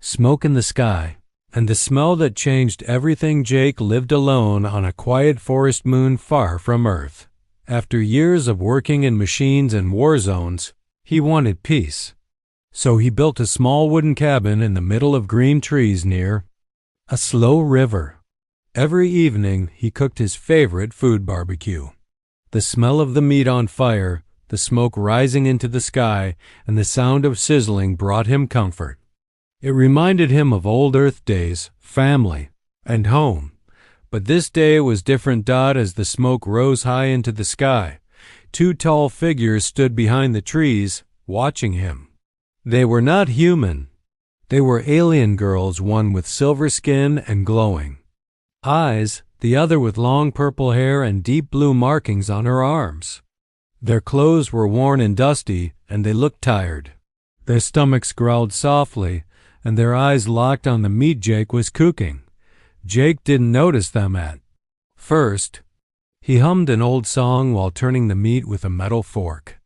smoke in the sky, and the smell that changed everything. Jake lived alone on a quiet forest moon far from Earth. After years of working in machines and war zones, he wanted peace. So he built a small wooden cabin in the middle of green trees near a slow river. Every evening he cooked his favorite food, barbecue. The smell of the meat on fire, the smoke rising into the sky, and the sound of sizzling brought him comfort. It reminded him of old Earth days, family, and home. But this day was different. As the smoke rose high into the sky, two tall figures stood behind the trees, watching him. They were not human. They were alien girls, one with silver skin and glowing eyes, the other with long purple hair and deep blue markings on her arms. Their clothes were worn and dusty, and they looked tired. Their stomachs growled softly, and their eyes locked on the meat Jake was cooking. Jake didn't notice them at first. He hummed an old song while turning the meat with a metal fork.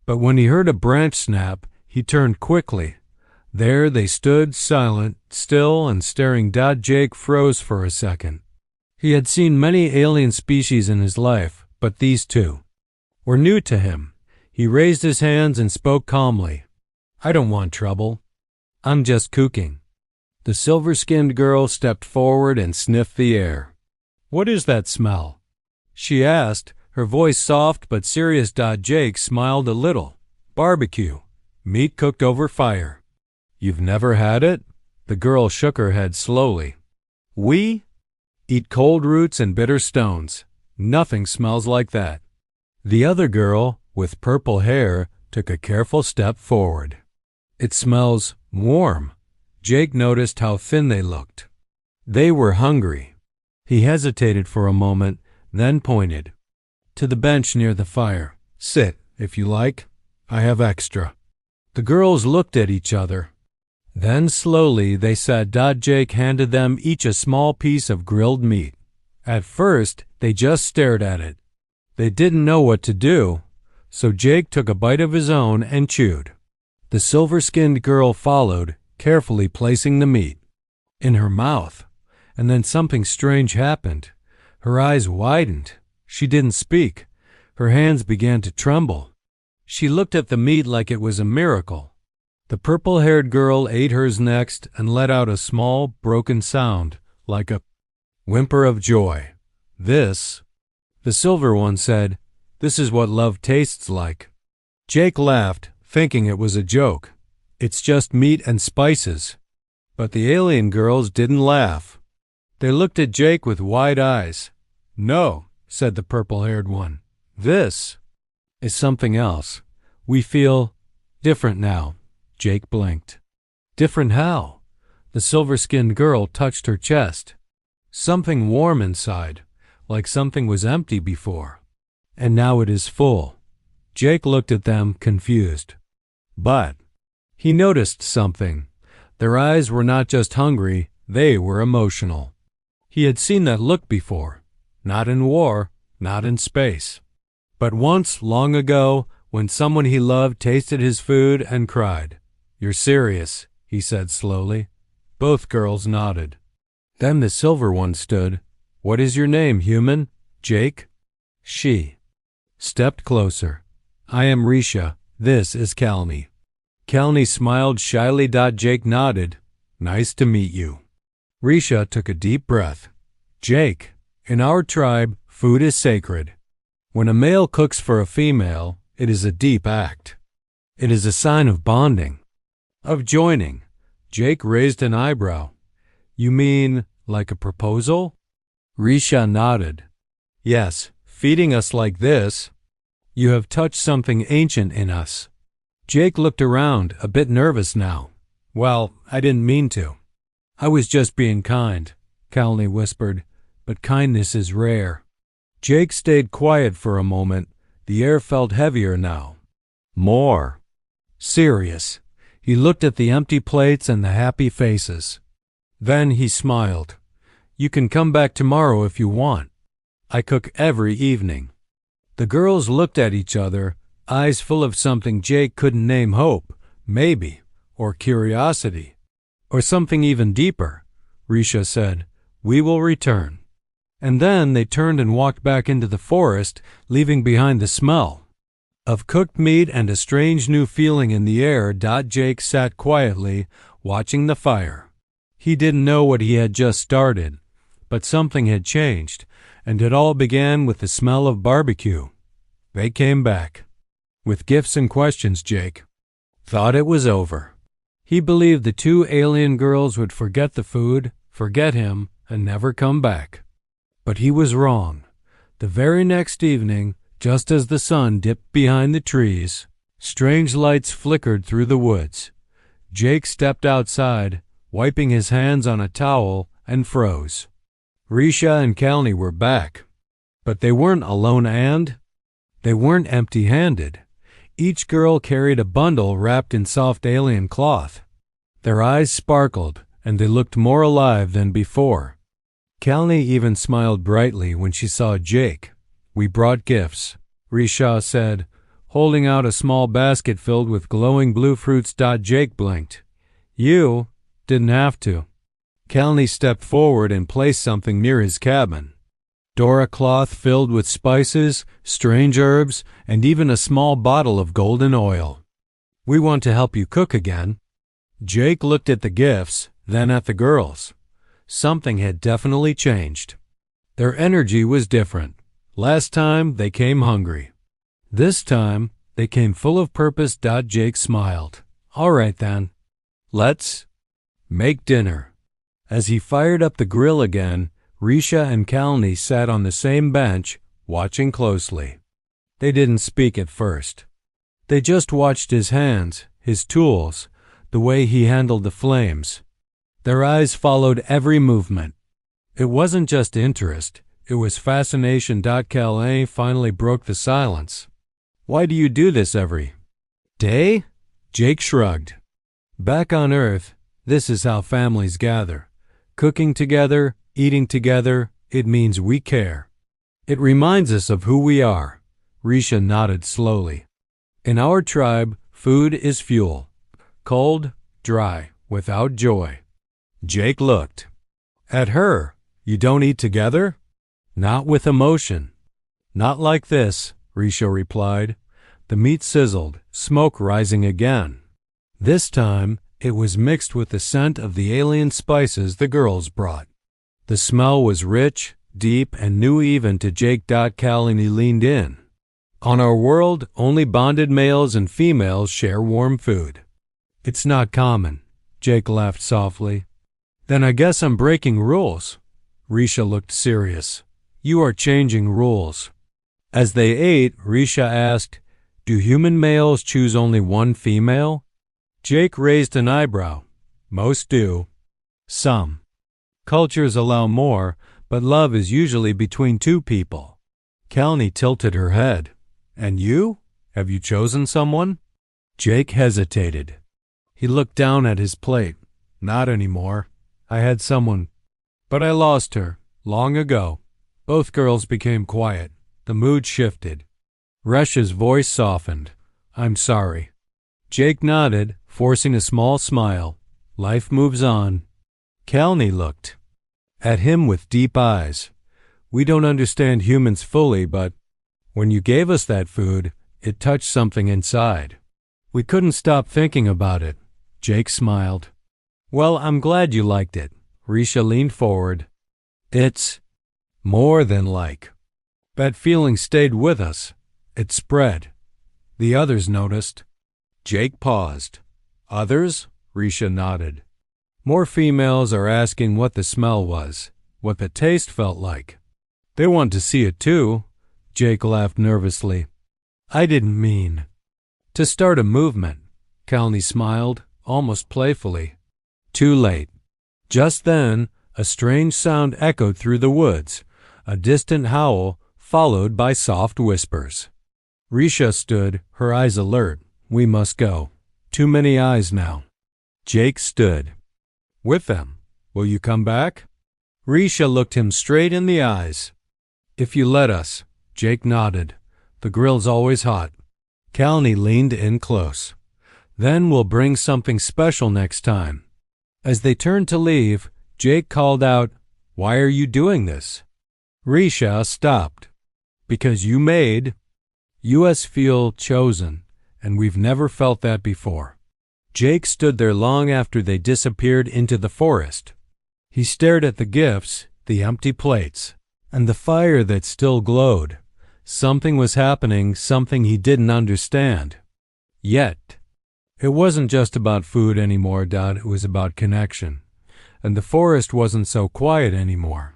But when he heard a branch snap, he turned quickly. There they stood, silent, still, and staring. Jake froze for a second. He had seen many alien species in his life, but these two were new to him. He raised his hands and spoke calmly. "I don't want trouble. I'm just cooking." The silver-skinned girl stepped forward and sniffed the air. "What is that smell?" she asked, her voice soft but serious. Jake smiled a little. "Barbecue. Meat cooked over fire." "You've never had it?" The girl shook her head slowly. "We eat cold roots and bitter stones. Nothing smells like that." The other girl, with purple hair, took a careful step forward. "It smells warm." Jake noticed how thin they looked. They were hungry. He hesitated for a moment, then pointed to the bench near the fire. "Sit, if you like. I have extra." The girls looked at each other. Then slowly they sat. Jake handed them each a small piece of grilled meat. At first, they just stared at it. They didn't know what to do, so Jake took a bite of his own and chewed. The silver-skinned girl followed, carefully placing the meat in her mouth. And then something strange happened. Her eyes widened. She didn't speak. Her hands began to tremble. She looked at the meat like it was a miracle. The purple-haired girl ate hers next and let out a small, broken sound, like a whimper of joy. "This," the silver one said, "this is what love tastes like." Jake laughed, thinking it was a joke. "It's just meat and spices." But the alien girls didn't laugh. They looked at Jake with wide eyes. "No," said the purple-haired one. "This is something else. We feel different now." Jake blinked. "Different how?" The silver-skinned girl touched her chest. "Something warm inside, like something was empty before, and now it is full." Jake looked at them, confused. But he noticed something. Their eyes were not just hungry, they were emotional. He had seen that look before, not in war, not in space, but once, long ago, when someone he loved tasted his food and cried. "You're serious," he said slowly. Both girls nodded. Then the silver one stood. "What is your name, human?" "Jake." She stepped closer. "I am Risha. This is Kalni." Kalni smiled shyly. Jake nodded. "Nice to meet you." Risha took a deep breath. "Jake, in our tribe, food is sacred. When a male cooks for a female, it is a deep act. It is a sign of bonding, of joining." Jake raised an eyebrow. "You mean like a proposal?" Risha nodded. "Yes, feeding us like this. You have touched something ancient in us." Jake looked around, a bit nervous now. "Well, I didn't mean to. I was just being kind," Kalni whispered, "but kindness is rare." Jake stayed quiet for a moment. The air felt heavier now, more serious. He looked at the empty plates and the happy faces. Then he smiled. "You can come back tomorrow if you want. I cook every evening." The girls looked at each other, eyes full of something Jake couldn't name. Hope, maybe, or curiosity. Or something even deeper, Risha said. We will return. And then they turned and walked back into the forest, leaving behind the smell of cooked meat and a strange new feeling in the air. Jake sat quietly, watching the fire. He didn't know what he had just started, but something had changed, and it all began with the smell of barbecue. They came back with gifts and questions. Jake thought it was over. He believed the two alien girls would forget the food, forget him, and never come back. But he was wrong. The very next evening, just as the sun dipped behind the trees, strange lights flickered through the woods. Jake stepped outside, wiping his hands on a towel, and froze. Risha and Kalni were back. But they weren't alone, and they weren't empty-handed. Each girl carried a bundle wrapped in soft alien cloth. Their eyes sparkled, and they looked more alive than before. Kalni even smiled brightly when she saw Jake. We brought gifts, Risha said, holding out a small basket filled with glowing blue fruits. Jake blinked. You didn't have to. Kalni stepped forward and placed something near his cabin. Dora cloth filled with spices, strange herbs, and even a small bottle of golden oil. We want to help you cook again. Jake looked at the gifts, then at the girls. Something had definitely changed. Their energy was different. Last time, they came hungry. This time, they came full of purpose. Jake smiled. All right then. Let's make dinner. As he fired up the grill again, Risha and Kalni sat on the same bench, watching closely. They didn't speak at first. They just watched his hands, his tools, the way he handled the flames. Their eyes followed every movement. It wasn't just interest, it was fascination. Kalni finally broke the silence. Why do you do this every day? Jake shrugged. Back on Earth, this is how families gather. Cooking together, eating together, it means we care. It reminds us of who we are. Risha nodded slowly. In our tribe, food is fuel. Cold, dry, without joy. Jake looked at her. You don't eat together? Not with emotion. Not like this, Risha replied. The meat sizzled, smoke rising again. This time, it was mixed with the scent of the alien spices the girls brought. The smell was rich, deep, and new even to Jake. Kalni leaned in. On our world, only bonded males and females share warm food. It's not common. Jake laughed softly. Then I guess I'm breaking rules. Risha looked serious. You are changing rules. As they ate, Risha asked, do human males choose only one female? Jake raised an eyebrow. Most do. Some cultures allow more, but love is usually between two people. Kalni tilted her head. And you? Have you chosen someone? Jake hesitated. He looked down at his plate. Not anymore. I had someone, but I lost her long ago. Both girls became quiet. The mood shifted. Risha's voice softened. I'm sorry. Jake nodded, forcing a small smile. Life moves on. Kalni looked at him with deep eyes. We don't understand humans fully, but when you gave us that food, it touched something inside. We couldn't stop thinking about it. Jake smiled. Well, I'm glad you liked it. Risha leaned forward. It's more than like. That feeling stayed with us. It spread. The others noticed. Jake paused. Others? Risha nodded. More females are asking what the smell was, what the taste felt like. They want to see it too. Jake laughed nervously. I didn't mean to start a movement. Kalni smiled, almost playfully. Too late. Just then, a strange sound echoed through the woods, a distant howl followed by soft whispers. Risha stood, her eyes alert. We must go. Too many eyes now. Jake stood. With them. Will you come back? Risha looked him straight in the eyes. If you let us. Jake nodded. The grill's always hot. Kalni leaned in close. Then we'll bring something special next time. As they turned to leave, Jake called out, "Why are you doing this?" Risha stopped. "Because you made us feel chosen, and we've never felt that before." Jake stood there long after they disappeared into the forest. He stared at the gifts, the empty plates, and the fire that still glowed. Something was happening, something he didn't understand. Yet, it wasn't just about food anymore, it was about connection. And the forest wasn't so quiet anymore.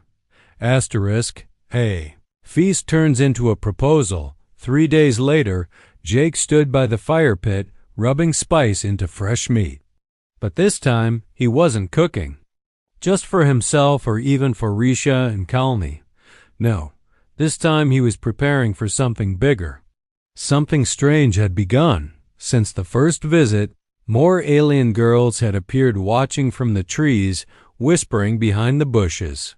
Asterisk, A. Feast turns into a proposal. 3 days later, Jake stood by the fire pit, rubbing spice into fresh meat. But this time, he wasn't cooking. Just for himself or even for Risha and Kalni. No, this time he was preparing for something bigger. Something strange had begun. Since the first visit, more alien girls had appeared watching from the trees, whispering behind the bushes.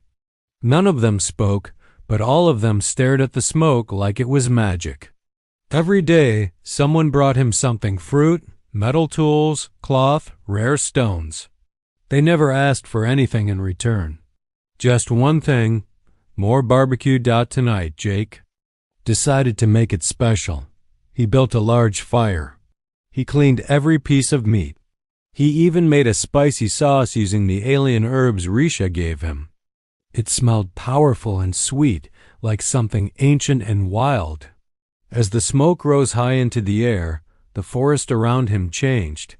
None of them spoke, but all of them stared at the smoke like it was magic. Every day, someone brought him something: fruit, metal tools, cloth, rare stones. They never asked for anything in return. Just one thing: more barbecue. Tonight, Jake decided to make it special. He built a large fire. He cleaned every piece of meat. He even made a spicy sauce using the alien herbs Risha gave him. It smelled powerful and sweet, like something ancient and wild. As the smoke rose high into the air, the forest around him changed.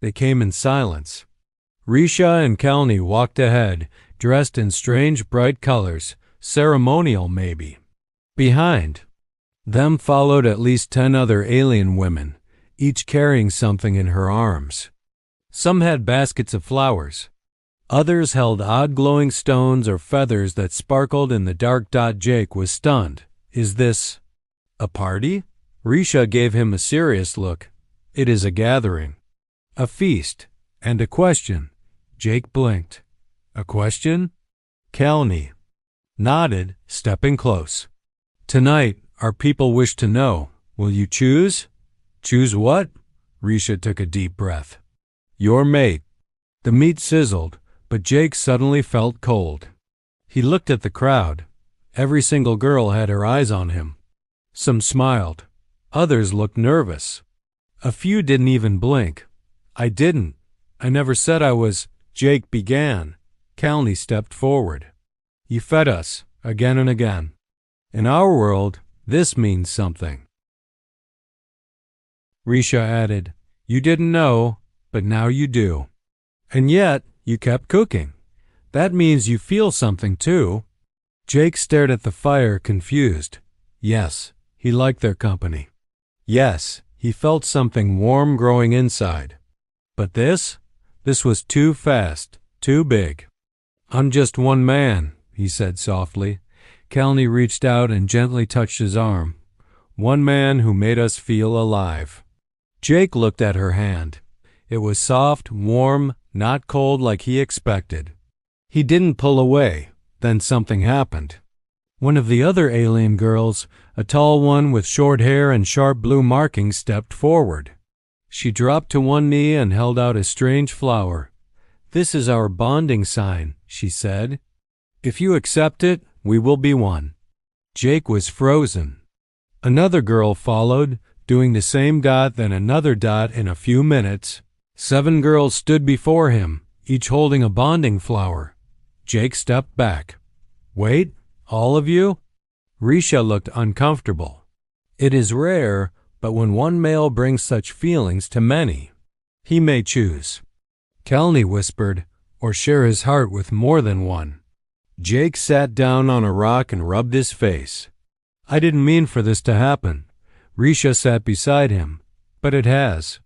They came in silence. Risha and Kalni walked ahead, dressed in strange bright colors, ceremonial maybe. Behind them followed at least 10 other alien women, each carrying something in her arms. Some had baskets of flowers. Others held odd glowing stones or feathers that sparkled in the dark. Jake was stunned. Is this a party? Risha gave him a serious look. It is a gathering. A feast. And a question. Jake blinked. A question? Kalni nodded, stepping close. Tonight, our people wish to know. Will you choose? Choose what? Risha took a deep breath. Your mate. The meat sizzled, but Jake suddenly felt cold. He looked at the crowd. Every single girl had her eyes on him. Some smiled. Others looked nervous. A few didn't even blink. I didn't. I never said I was. Jake began. Kalni stepped forward. You fed us, again and again. In our world, this means something. Risha added, You didn't know, but now you do. And yet, you kept cooking. That means you feel something too. Jake stared at the fire, confused. Yes, he liked their company. Yes, he felt something warm growing inside. But this was too fast, too big. I'm just one man, he said softly. Kalni reached out and gently touched his arm. One man who made us feel alive. Jake looked at her hand. It was soft, warm, not cold like he expected. He didn't pull away. Then something happened. One of the other alien girls, a tall one with short hair and sharp blue markings, stepped forward. She dropped to one knee and held out a strange flower. This is our bonding sign, she said. If you accept it, we will be one. Jake was frozen. Another girl followed, doing the same. Then another. In a few minutes, 7 girls stood before him, each holding a bonding flower. Jake stepped back. Wait, all of you? Risha looked uncomfortable. It is rare, but when one male brings such feelings to many, he may choose. Kalni whispered, or share his heart with more than one. Jake sat down on a rock and rubbed his face. I didn't mean for this to happen. Risha sat beside him, but it has.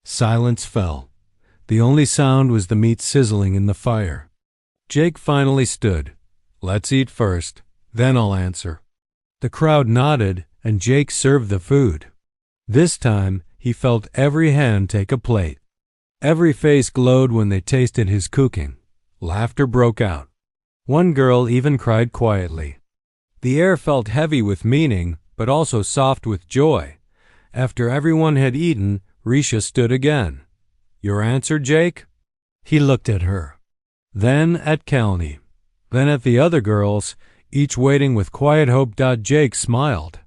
Silence fell. The only sound was the meat sizzling in the fire. Jake finally stood. Let's eat first, then I'll answer. The crowd nodded, and Jake served the food. This time, he felt every hand take a plate. Every face glowed when they tasted his cooking. Laughter broke out. One girl even cried quietly. The air felt heavy with meaning, but also soft with joy. After everyone had eaten, Risha stood again. Your answer, Jake? He looked at her, then at Kalni, then at the other girls, each waiting with quiet hope. Jake smiled.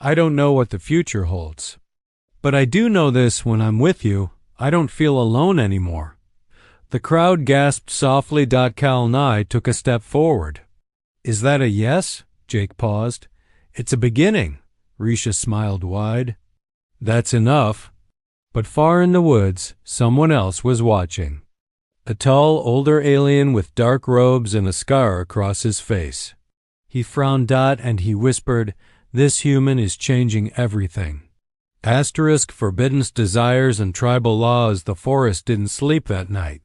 I don't know what the future holds, but I do know this: when I'm with you, I don't feel alone anymore. The crowd gasped softly. Kalni took a step forward. Is that a yes? Jake paused. It's a beginning. Risha smiled wide. That's enough. But far in the woods, someone else was watching. A tall, older alien with dark robes and a scar across his face. He frowned. And he whispered, This human is changing everything. Forbidden desires and tribal laws. The forest didn't sleep that night.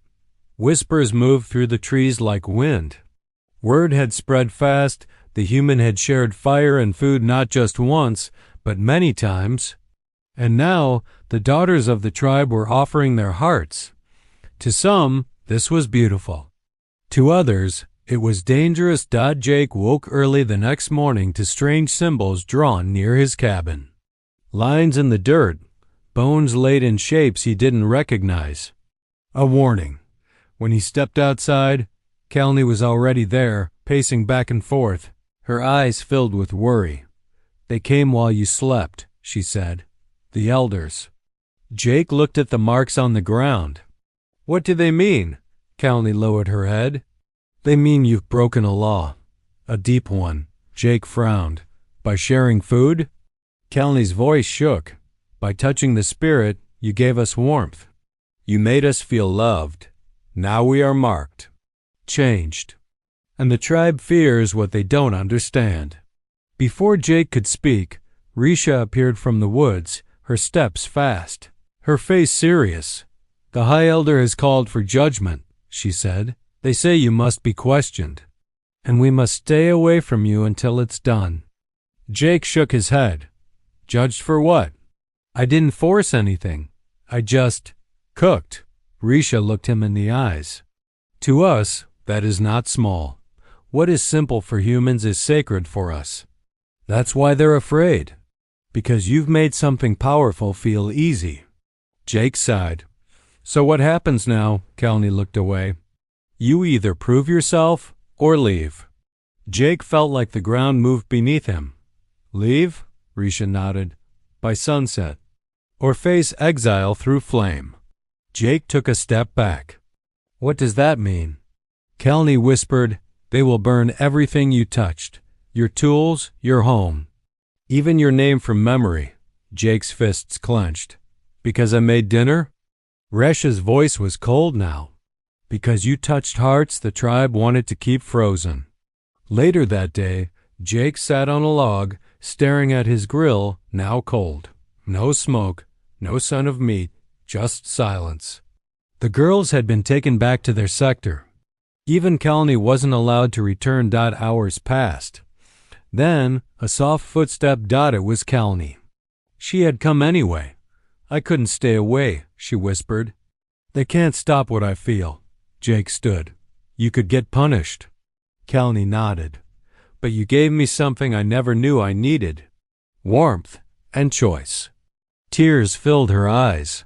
Whispers moved through the trees like wind. Word had spread fast. The human had shared fire and food not just once, but many times. And now the daughters of the tribe were offering their hearts. To some, this was beautiful. To others, it was dangerous. Jake woke early the next morning to strange symbols drawn near his cabin. Lines in the dirt, bones laid in shapes he didn't recognize. A warning. When he stepped outside, Kalni was already there, pacing back and forth, her eyes filled with worry. They came while you slept, she said. The elders. Jake looked at the marks on the ground. What do they mean? Kalni lowered her head. They mean you've broken a law. A deep one. Jake frowned. By sharing food? Kalni's voice shook. By touching the spirit, you gave us warmth. You made us feel loved. Now we are marked. Changed. And the tribe fears what they don't understand. Before Jake could speak, Risha appeared from the woods, her steps fast, her face serious. The High Elder has called for judgment, she said. They say you must be questioned, and we must stay away from you until it's done. Jake shook his head. Judged for what? I didn't force anything. I just cooked. Risha looked him in the eyes. To us, that is not small. What is simple for humans is sacred for us. That's why they're afraid. Because you've made something powerful feel easy. Jake sighed. So what happens now? Kalni looked away. You either prove yourself or leave. Jake felt like the ground moved beneath him. Leave? Risha nodded. By sunset. Or face exile through flame. Jake took a step back. What does that mean? Kalni whispered, They will burn everything you touched. Your tools, your home. Even your name from memory. Jake's fists clenched. Because I made dinner? Resha's voice was cold now. Because you touched hearts the tribe wanted to keep frozen. Later that day, Jake sat on a log, staring at his grill, now cold. No smoke, no scent of meat, just silence. The girls had been taken back to their sector. Even Kalni wasn't allowed to return. Hours passed. Then, a soft footstep. It was Kalni. She had come anyway. I couldn't stay away, she whispered. They can't stop what I feel. Jake stood. You could get punished. Kalni nodded. But you gave me something I never knew I needed. Warmth and choice. Tears filled her eyes.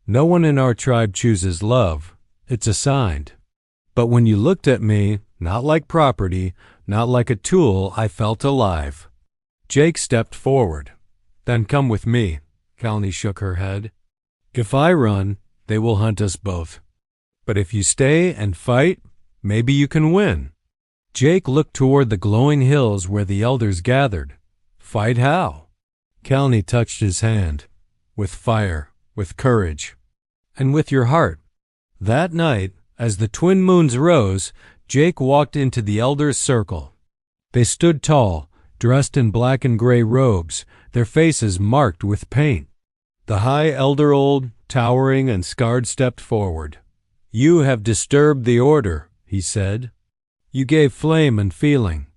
No one in our tribe chooses love. It's assigned. But when you looked at me, not like property, not like a tool, I felt alive. Jake stepped forward. Then come with me. Kalni shook her head. If I run, they will hunt us both. But if you stay and fight, maybe you can win. Jake looked toward the glowing hills where the elders gathered. Fight how? Kalni touched his hand. With fire, with courage, and with your heart. That night, as the twin moons rose, Jake walked into the elders' circle. They stood tall, dressed in black and gray robes, their faces marked with paint. The High Elder, old, towering and scarred, stepped forward. You have disturbed the order, he said. You gave flame and feeling.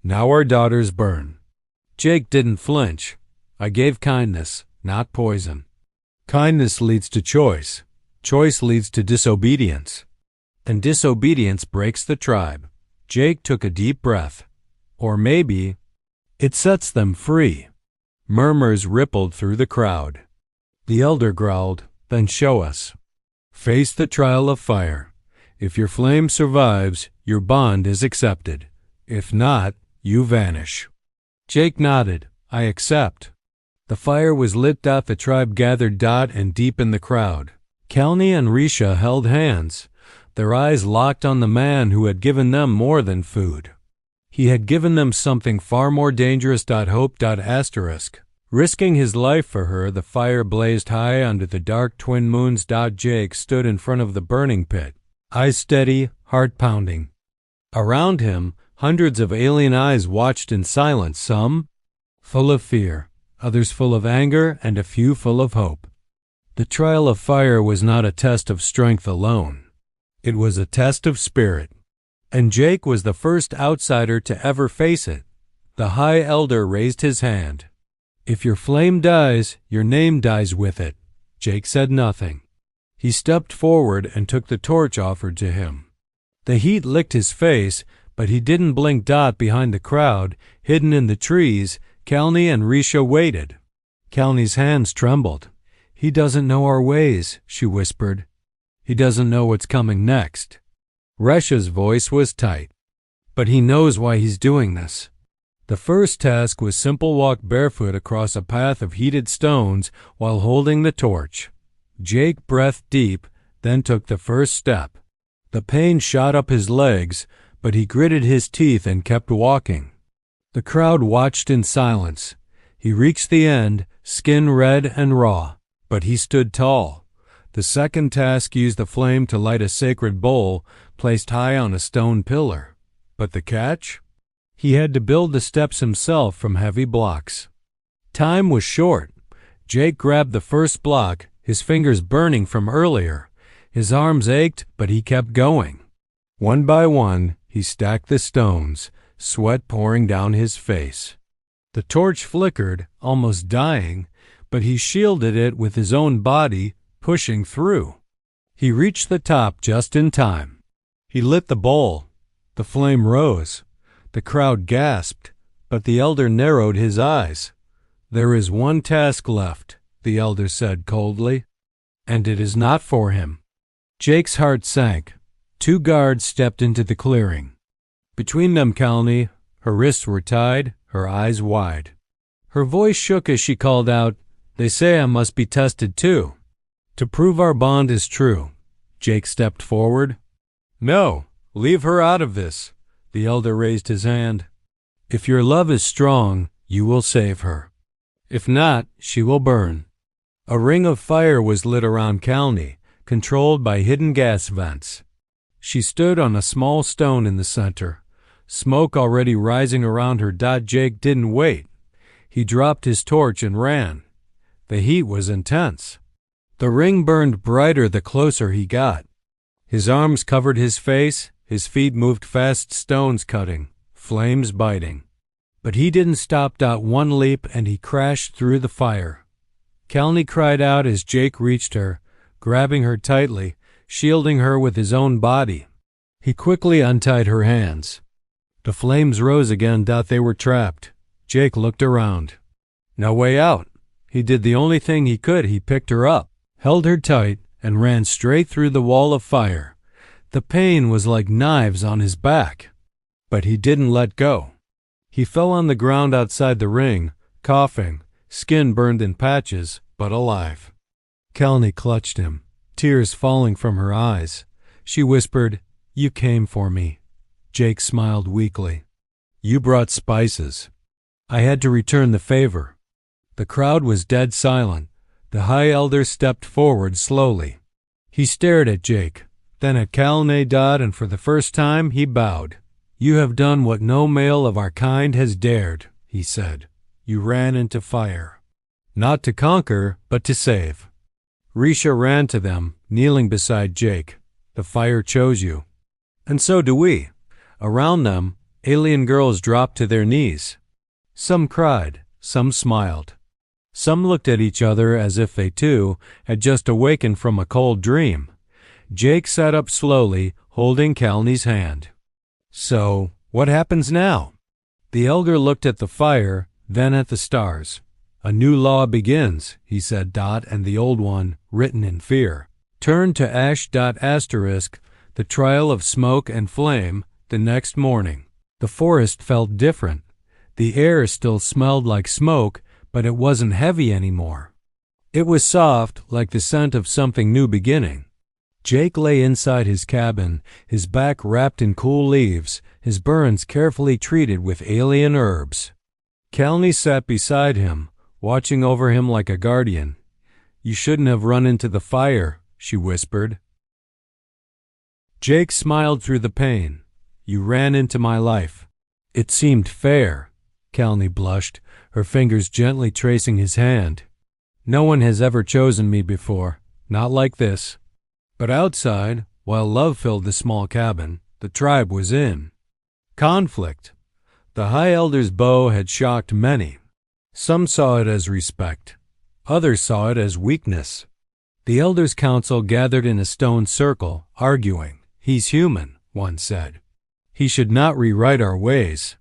Now our daughters burn. Jake didn't flinch. I gave kindness, not poison. Kindness leads to choice. Choice leads to disobedience. And disobedience breaks the tribe. Jake took a deep breath. Or maybe it sets them free. Murmurs rippled through the crowd. The elder growled, Then show us. Face the trial of fire. If your flame survives, your bond is accepted. If not, you vanish. Jake nodded. I accept. The fire was lit. The tribe gathered and deep in the crowd. Kalni and Risha held hands, their eyes locked on the man who had given them more than food. He had given them something far more dangerous. Hope. Risking his life for her, the fire blazed high under the dark twin moons. Jake stood in front of the burning pit, eyes steady, heart pounding. Around him, hundreds of alien eyes watched in silence, some full of fear, others full of anger, and a few full of hope. The trial of fire was not a test of strength alone. It was a test of spirit. And Jake was the first outsider to ever face it. The High Elder raised his hand. If your flame dies, your name dies with it. Jake said nothing. He stepped forward and took the torch offered to him. The heat licked his face, but he didn't blink. Behind the crowd, hidden in the trees, Kalni and Risha waited. Kalni's hands trembled. He doesn't know our ways, she whispered. He doesn't know what's coming next. Risha's voice was tight. But he knows why he's doing this. The first task was simple: walk barefoot across a path of heated stones while holding the torch. Jake breathed deep, then took the first step. The pain shot up his legs, but he gritted his teeth and kept walking. The crowd watched in silence. He reached the end, skin red and raw, but he stood tall. The second task used the flame to light a sacred bowl placed high on a stone pillar. But the catch? He had to build the steps himself from heavy blocks. Time was short. Jake grabbed the first block, his fingers burning from earlier. His arms ached, but he kept going. One by one, he stacked the stones, sweat pouring down his face. The torch flickered, almost dying, but he shielded it with his own body, pushing through. He reached the top just in time. He lit the bowl. The flame rose. The crowd gasped, but the elder narrowed his eyes. There is one task left, the elder said coldly, and it is not for him. Jake's heart sank. 2 guards stepped into the clearing. Between them, Kalni, her wrists were tied, her eyes wide. Her voice shook as she called out, "They say I must be tested too. To prove our bond is true." Jake stepped forward. "No, leave her out of this." The elder raised his hand. "If your love is strong, you will save her. If not, she will burn." A ring of fire was lit around Kalni, controlled by hidden gas vents. She stood on a small stone in the center, smoke already rising around her. Jake didn't wait. He dropped his torch and ran. The heat was intense. The ring burned brighter the closer he got. His arms covered his face, his feet moved fast, stones cutting, flames biting. But he didn't stop. One leap and he crashed through the fire. Kalni cried out as Jake reached her, grabbing her tightly, shielding her with his own body. He quickly untied her hands. The flames rose again. They were trapped. Jake looked around. No way out. He did the only thing he could. He picked her up, held her tight, and ran straight through the wall of fire. The pain was like knives on his back. But he didn't let go. He fell on the ground outside the ring, coughing, skin burned in patches, but alive. Kalni clutched him, tears falling from her eyes. She whispered, "You came for me." Jake smiled weakly. "You brought spices. I had to return the favor." The crowd was dead silent. The High Elder stepped forward slowly. He stared at Jake, then at Kalni, and for the first time he bowed. "You have done what no male of our kind has dared," he said. "You ran into fire. Not to conquer, but to save." Risha ran to them, kneeling beside Jake. "The fire chose you." "And so do we." Around them, alien girls dropped to their knees. Some cried, some smiled. Some looked at each other as if they too had just awakened from a cold dream. Jake sat up slowly, holding Kalni's hand. "So, what happens now?" The elder looked at the fire, then at the stars. "A new law begins," he said, and the old one, written in fear. turned to ash. Asterisk, the trail of smoke and flame. The next morning, the forest felt different. The air still smelled like smoke, but it wasn't heavy anymore. It was soft, like the scent of something new beginning. Jake lay inside his cabin, his back wrapped in cool leaves, his burns carefully treated with alien herbs. Kalni sat beside him, watching over him like a guardian. "You shouldn't have run into the fire," she whispered. Jake smiled through the pain. "You ran into my life. It seemed fair." Kalni blushed, her fingers gently tracing his hand. "No one has ever chosen me before, not like this." But outside, while love filled the small cabin, the tribe was in conflict. The High Elder's bow had shocked many. Some saw it as respect. Others saw it as weakness. The Elders' Council gathered in a stone circle, arguing. "He's human," one said. "He should not rewrite our ways."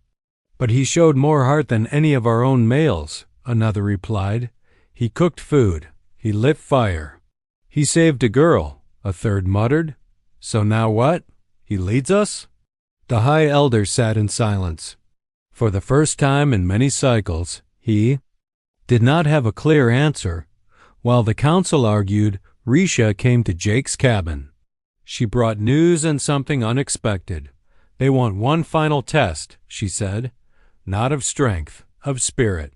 "But he showed more heart than any of our own males," another replied. "He cooked food. He lit fire. He saved a girl," a third muttered. "So now what? He leads us?" The High Elder sat in silence. For the first time in many cycles, he did not have a clear answer. While the council argued, Risha came to Jake's cabin. She brought news and something unexpected. "They want one final test," she said. "Not of strength, of spirit."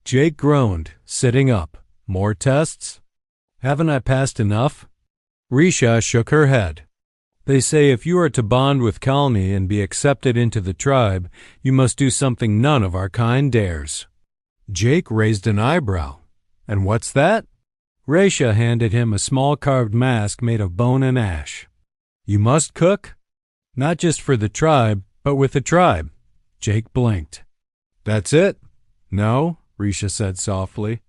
Jake groaned, sitting up. "More tests? Haven't I passed enough?" Risha shook her head. "They say if you are to bond with Kalni and be accepted into the tribe, you must do something none of our kind dares." Jake raised an eyebrow. "And what's that?" Risha handed him a small carved mask made of bone and ash. "You must cook? Not just for the tribe, but with the tribe." Jake blinked. "That's it?" "No," Risha said softly.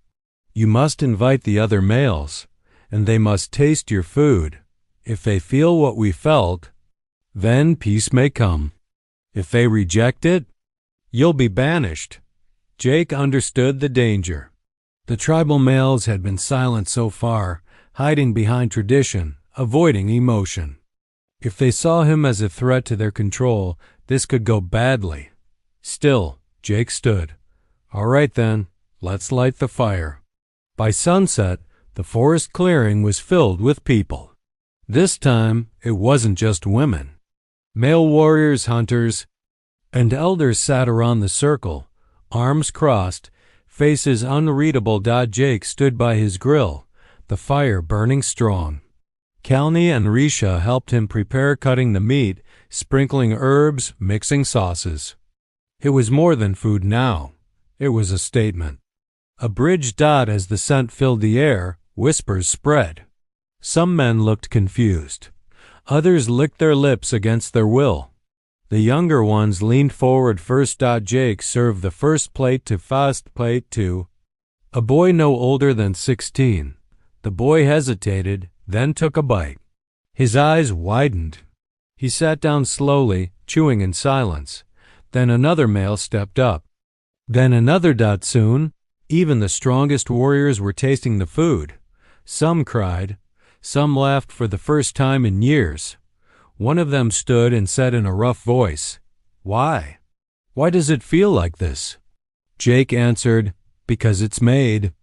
"You must invite the other males, and they must taste your food. If they feel what we felt, then peace may come. If they reject it, you'll be banished." Jake understood the danger. The tribal males had been silent so far, hiding behind tradition, avoiding emotion. If they saw him as a threat to their control, this could go badly. Still, Jake stood. "All right then, let's light the fire." By sunset, the forest clearing was filled with people. This time, it wasn't just women. Male warriors, hunters, and elders sat around the circle, arms crossed, faces unreadable. Jake stood by his grill, the fire burning strong. Kalni and Risha helped him prepare, cutting the meat, sprinkling herbs, mixing sauces. It was more than food now. It was a statement. A bridge. As the scent filled the air, whispers spread. Some men looked confused. Others licked their lips against their will. The younger ones leaned forward first. Jake served the first plate to fast plate to a boy no older than 16. The boy hesitated, then took a bite. His eyes widened. He sat down slowly, chewing in silence. Then another male stepped up. Then another. Soon, even the strongest warriors were tasting the food. Some cried. Some laughed for the first time in years. One of them stood and said in a rough voice, "Why? Why does it feel like this?" Jake answered, "Because it's made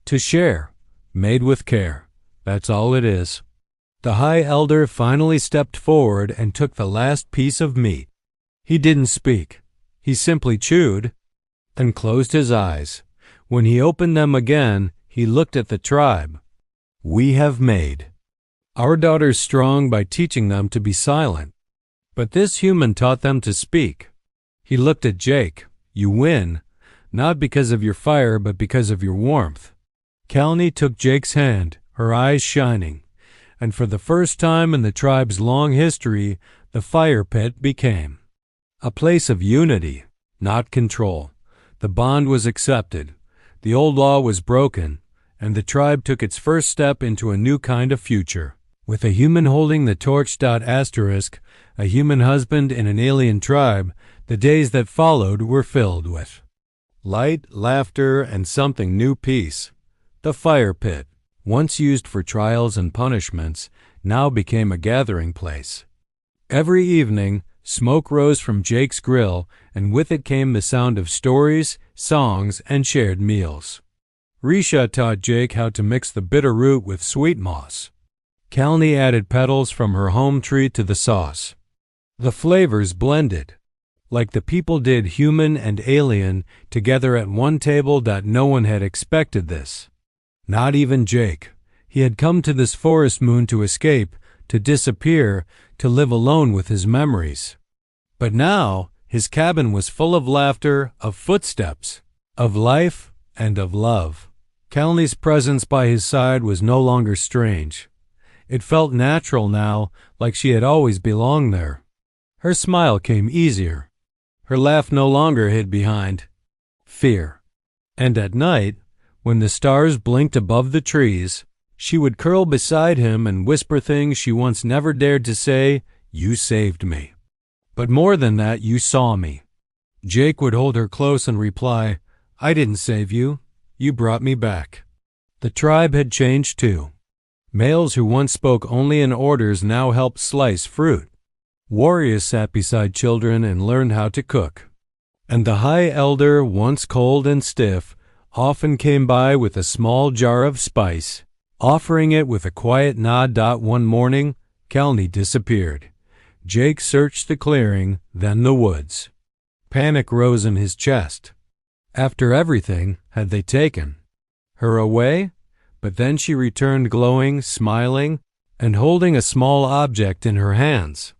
to share, made with care. That's all it is." The High Elder finally stepped forward and took the last piece of meat. He didn't speak. He simply chewed, then closed his eyes. When he opened them again, he looked at the tribe. "We have made our daughters strong by teaching them to be silent. But this human taught them to speak." He looked at Jake. "You win, not because of your fire, but because of your warmth." Kalni took Jake's hand, her eyes shining, and for the first time in the tribe's long history, the fire pit became a place of unity, not control. The bond was accepted. The old law was broken, and the tribe took its first step into a new kind of future. With a human holding the torch. Asterisk, a human husband in an alien tribe, the days that followed were filled with light, laughter, and something new. Peace. The fire pit, once used for trials and punishments, now became a gathering place. Every evening, smoke rose from Jake's grill, and with it came the sound of stories, songs, and shared meals. Risha taught Jake how to mix the bitter root with sweet moss. Kalni added petals from her home tree to the sauce. The flavors blended, like the people did, human and alien, together at one table. No one had expected this. Not even Jake. He had come to this forest moon to escape, to disappear, to live alone with his memories. But now his cabin was full of laughter, of footsteps, of life, and of love. Kalni's presence by his side was no longer strange. It felt natural now, like she had always belonged there. Her smile came easier. Her laugh no longer hid behind fear. And at night, when the stars blinked above the trees, she would curl beside him and whisper things she once never dared to say. You saved me. But more than that, you saw me. Jake would hold her close and reply, I didn't save you. You brought me back. The tribe had changed too. Males who once spoke only in orders now helped slice fruit. Warriors sat beside children and learned how to cook. And the high elder, once cold and stiff, often came by with a small jar of spice, offering it with a quiet nod. One morning, Kalni disappeared. Jake searched the clearing, then the woods. Panic rose in his chest. After everything, had they taken her away? But then she returned glowing, smiling, and holding a small object in her hands.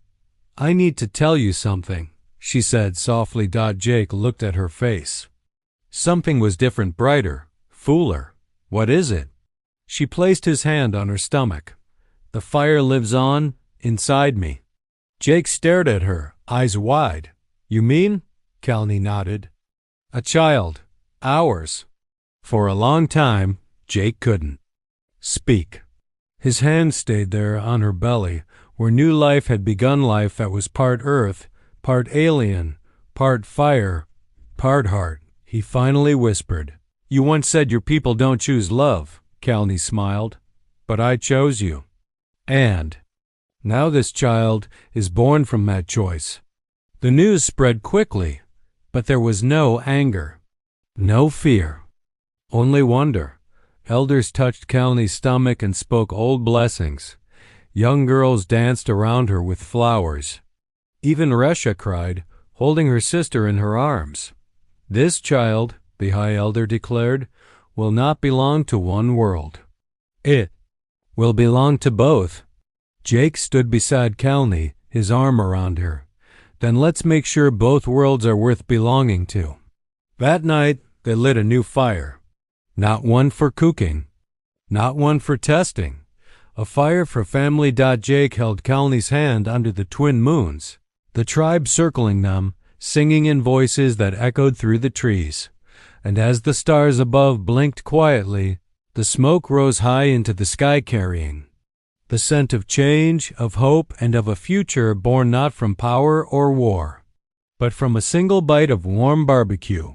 I need to tell you something, she said softly. Jake looked at her face. Something was different, brighter, fuller. What is it? She placed his hand on her stomach. The fire lives on, inside me. Jake stared at her, eyes wide. You mean? Kalni nodded. A child. Ours. For a long time, Jake couldn't speak. His hand stayed there on her belly, where new life had begun, life that was part earth, part alien, part fire, part heart. He finally whispered, You once said your people don't choose love, Kalni smiled, but I chose you. And now this child is born from that choice. The news spread quickly, but there was no anger, no fear, only wonder. Elders touched Kalni's stomach and spoke old blessings. Young girls danced around her with flowers. Even Resha cried, holding her sister in her arms. This child, the High Elder declared, will not belong to one world. It will belong to both. Jake stood beside Kalni, his arm around her. Then let's make sure both worlds are worth belonging to. That night, they lit a new fire. Not one for cooking, not one for testing. A fire for family. Jake held Kalni's hand under the twin moons, the tribe circling them, singing in voices that echoed through the trees. And as the stars above blinked quietly, the smoke rose high into the sky, carrying the scent of change, of hope, and of a future born not from power or war, but from a single bite of warm barbecue.